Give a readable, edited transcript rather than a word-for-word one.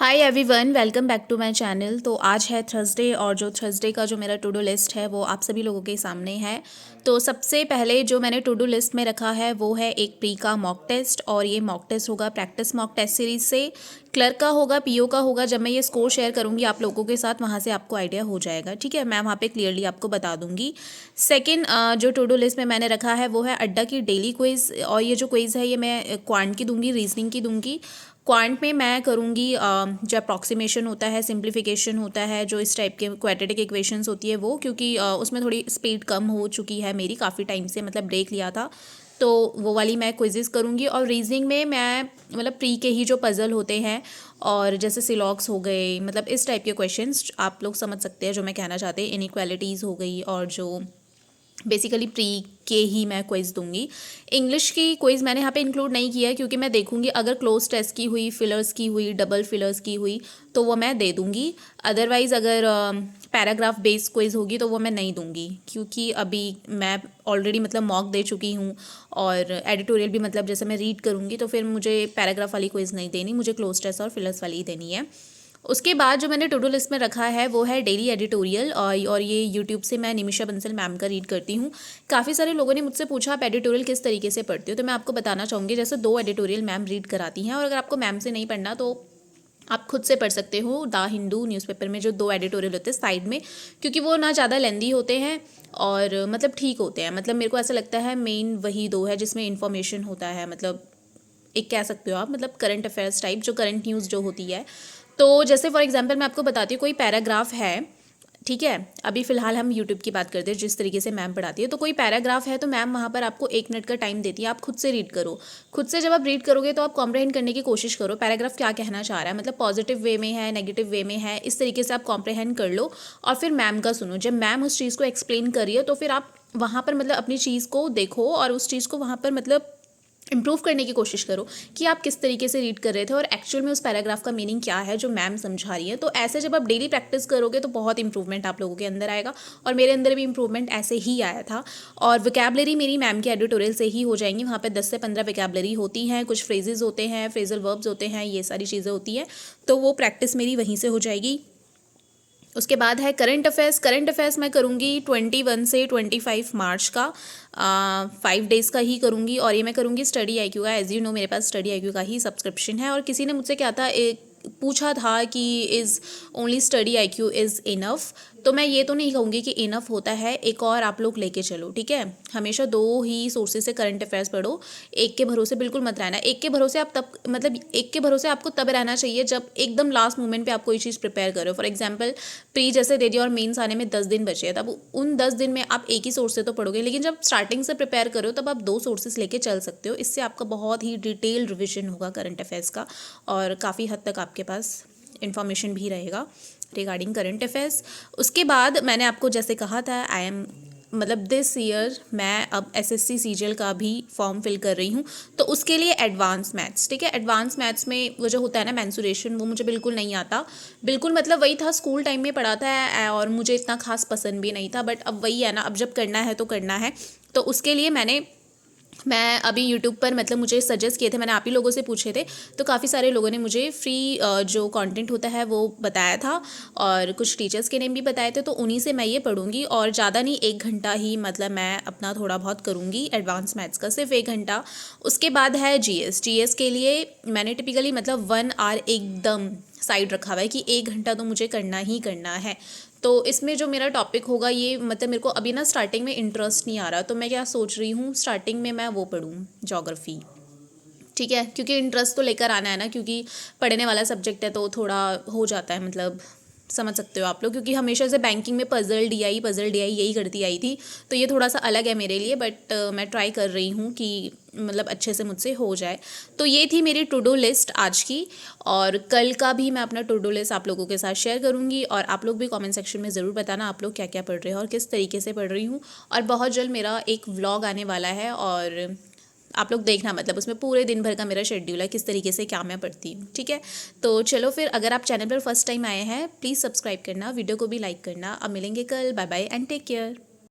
Hi everyone, welcome back to my channel. तो आज है थर्सडे और जो थर्सडे का जो मेरा टू डू लिस्ट है वो आप सभी लोगों के सामने है। तो सबसे पहले जो मैंने टू डू लिस्ट में रखा है वो है एक प्री का मॉक टेस्ट, और ये मॉक टेस्ट होगा प्रैक्टिस मॉक टेस्ट सीरीज से। क्लर्क का होगा, पीओ का होगा। जब मैं ये स्कोर शेयर करूंगी आप लोगों के साथ, वहाँ से आपको आइडिया हो जाएगा, ठीक है। मैं वहाँ पे क्लियरली आपको बता दूंगी। सेकंड जो टू डू लिस्ट में मैंने रखा है वो है अड्डा की डेली क्विज़, और ये जो क्विज़ है ये मैं क्वांट की दूंगी, रीजनिंग की दूंगी। क्वांट में मैं करूँगी जो अप्रॉक्सीमेशन होता है, सिंप्लीफिकेशन होता है, जो इस टाइप के क्वाड्रेटिक इक्वेशंस होती है वो, क्योंकि उसमें थोड़ी स्पीड कम हो चुकी है मेरी, काफ़ी टाइम से मतलब ब्रेक लिया था, तो वो वाली मैं क्विजेस करूँगी। और रीजनिंग में मैं मतलब प्री के ही जो पज़ल होते हैं और जैसे सिलॉक्स हो गए, मतलब इस टाइप के क्वेश्चंस आप लोग समझ सकते हैं जो मैं कहना चाहते हैं। इनइक्वालिटीज़ हो गई, और जो बेसिकली प्री के ही मैं क्विज़ दूंगी। इंग्लिश की क्विज़ मैंने यहाँ पे इंक्लूड नहीं किया है, क्योंकि मैं देखूंगी अगर क्लोज टेस्ट की हुई, फिलर्स की हुई, डबल फिलर्स की हुई तो वो मैं दे दूंगी। अदरवाइज़ अगर पैराग्राफ बेस्ड क्विज़ होगी तो वो मैं नहीं दूंगी, क्योंकि अभी मैं ऑलरेडी मतलब मॉक दे चुकी हूँ, और एडिटोरियल भी मतलब जैसे मैं रीड करूँगी तो फिर मुझे पैराग्राफ वाली क्विज़ नहीं देनी, मुझे क्लोज टेस्ट और फिलर्स वाली ही देनी है। उसके बाद जो मैंने टू डू लिस्ट में रखा है वो है डेली एडिटोरियल, और ये यूट्यूब से मैं निमिषा बंसल मैम का रीड करती हूँ। काफ़ी सारे लोगों ने मुझसे पूछा आप एडिटोरियल किस तरीके से पढ़ती हो, तो मैं आपको बताना चाहूँगी। जैसे 2 एडिटोरियल मैम रीड कराती हैं, और अगर आपको मैम से नहीं पढ़ना तो आप खुद से पढ़ सकते हो। द हिंदू न्यूज़पेपर में जो 2 एडिटोरियल होते हैं साइड में, क्योंकि वो ना ज़्यादा लेंदी होते हैं और मतलब ठीक होते हैं। मतलब मेरे को ऐसा लगता है मेन वही 2 है जिसमें इन्फॉर्मेशन होता है, मतलब एक कह सकते हो आप, मतलब करंट अफेयर्स टाइप, जो करंट न्यूज़ जो होती है। तो जैसे फॉर एग्जांपल मैं आपको बताती हूँ, कोई पैराग्राफ है, ठीक है, अभी फिलहाल हम यूट्यूब की बात करते हैं जिस तरीके से मैम पढ़ाती है। तो कोई पैराग्राफ है तो मैम वहाँ पर आपको 1 मिनट का टाइम देती है, आप खुद से रीड करो। खुद से जब आप रीड करोगे तो आप कॉम्प्रहेंड करने की कोशिश करो पैराग्राफ क्या कहना चाह रहा है, मतलब पॉजिटिव वे में है, नेगेटिव वे में है, इस तरीके से आप कॉम्प्रहेंड कर लो। और फिर मैम का सुनो, जब मैम उस चीज़ को एक्सप्लेन कर रही है तो फिर आप वहाँ पर मतलब अपनी चीज़ को देखो और उस चीज़ को वहाँ पर मतलब इम्प्रूव करने की कोशिश करो कि आप किस तरीके से रीड कर रहे थे और एक्चुअल में उस पैराग्राफ का मीनिंग क्या है जो मैम समझा रही है। तो ऐसे जब आप डेली प्रैक्टिस करोगे तो बहुत इंप्रूवमेंट आप लोगों के अंदर आएगा, और मेरे अंदर भी इंप्रूवमेंट ऐसे ही आया था। और वोकैबलरी मेरी मैम के एडिटोरियल से ही हो जाएंगी, वहाँ पर 10 से 15 वोकैबलरी होती हैं, कुछ फ्रेजेस होते हैं, फ्रेजल वर्ब्स होते हैं, ये सारी चीज़ें होती हैं, तो वो प्रैक्टिस मेरी वहीं से हो जाएगी। उसके बाद है करंट अफेयर्स। करंट अफेयर्स मैं करूँगी 21 से 25 मार्च का, 5 डेज़ का ही करूँगी, और ये मैं करूँगी स्टडी आईक्यू का। एज़ यू नो मेरे पास स्टडी आईक्यू का ही सब्सक्रिप्शन है, और किसी ने मुझसे क्या था पूछा था कि is only study IQ is enough, तो मैं ये तो नहीं कहूँगी कि इनफ होता है, एक और आप लोग लेके चलो, ठीक है। हमेशा 2 ही सोर्सेज से करंट अफेयर्स पढ़ो, एक के भरोसे बिल्कुल मत रहना। एक के भरोसे आप तब मतलब एक के भरोसे आपको तब रहना चाहिए जब एकदम लास्ट मोमेंट पे आप कोई चीज़ प्रिपेयर करो। फॉर एग्जांपल प्री जैसे दे दिया और मेंस आने में 10 दिन बचे हैं, तब उन 10 दिन में आप एक ही सोर्स से तो पढ़ोगे, लेकिन जब स्टार्टिंग से प्रिपेयर करो तब आप 2 सोर्सेज लेके चल सकते हो। इससे आपका बहुत ही डिटेल रिविजन होगा करंट अफेयर्स का, और काफ़ी हद तक आपके पास इन्फॉर्मेशन भी रहेगा रिगार्डिंग करंट अफेयर्स। उसके बाद मैंने आपको जैसे कहा था, आई एम मतलब दिस ईयर मैं अब एसएससी सीजीएल का भी फॉर्म फिल कर रही हूँ, तो उसके लिए एडवांस मैथ्स, ठीक है। एडवांस मैथ्स में वो जो होता है ना मेंसुरेशन, वो मुझे बिल्कुल नहीं आता, बिल्कुल मतलब वही था स्कूल टाइम में पढ़ा था, और मुझे इतना खास पसंद भी नहीं था, बट अब वही है ना, अब जब करना है तो करना है। तो उसके लिए मैं अभी यूट्यूब पर मतलब मुझे सजेस्ट किए थे, मैंने आप ही लोगों से पूछे थे, तो काफ़ी सारे लोगों ने मुझे फ्री जो कंटेंट होता है वो बताया था, और कुछ टीचर्स के नेम भी बताए थे, तो उन्हीं से मैं ये पढ़ूंगी। और ज़्यादा नहीं, 1 घंटा ही मतलब मैं अपना थोड़ा बहुत करूँगी एडवांस मैथ्स का, सिर्फ 1 घंटा। उसके बाद है जीएस। जीएस के लिए मैंने टिपिकली मतलब 1 आवर एकदम साइड रखा हुआ है कि 1 घंटा तो मुझे करना ही करना है। तो इसमें जो मेरा टॉपिक होगा ये मतलब मेरे को अभी ना स्टार्टिंग में इंटरेस्ट नहीं आ रहा, तो मैं क्या सोच रही हूँ स्टार्टिंग में मैं वो पढ़ूँ, ज्योग्राफी, ठीक है, क्योंकि इंटरेस्ट तो लेकर आना है ना, क्योंकि पढ़ने वाला सब्जेक्ट है तो थोड़ा हो जाता है, मतलब समझ सकते हो आप लोग, क्योंकि हमेशा से बैंकिंग में पजल डी आई यही करती आई थी, तो ये थोड़ा सा अलग है मेरे लिए, बट मैं ट्राई कर रही हूँ कि मतलब अच्छे से मुझसे हो जाए। तो ये थी मेरी टू डू लिस्ट आज की, और कल का भी मैं अपना टू डू लिस्ट आप लोगों के साथ शेयर करूँगी, और आप लोग भी कमेंट सेक्शन में ज़रूर बताना आप लोग क्या क्या पढ़ रहे हो और किस तरीके से पढ़ रही हूँ। और बहुत जल्द मेरा एक व्लॉग आने वाला है, और आप लोग देखना, मतलब उसमें पूरे दिन भर का मेरा शेड्यूल है, किस तरीके से क्या मैं पढ़ती हूँ, ठीक है। तो चलो फिर, अगर आप चैनल पर फर्स्ट टाइम आए हैं प्लीज़ सब्सक्राइब करना, वीडियो को भी लाइक करना। अब मिलेंगे कल, bye bye and take care.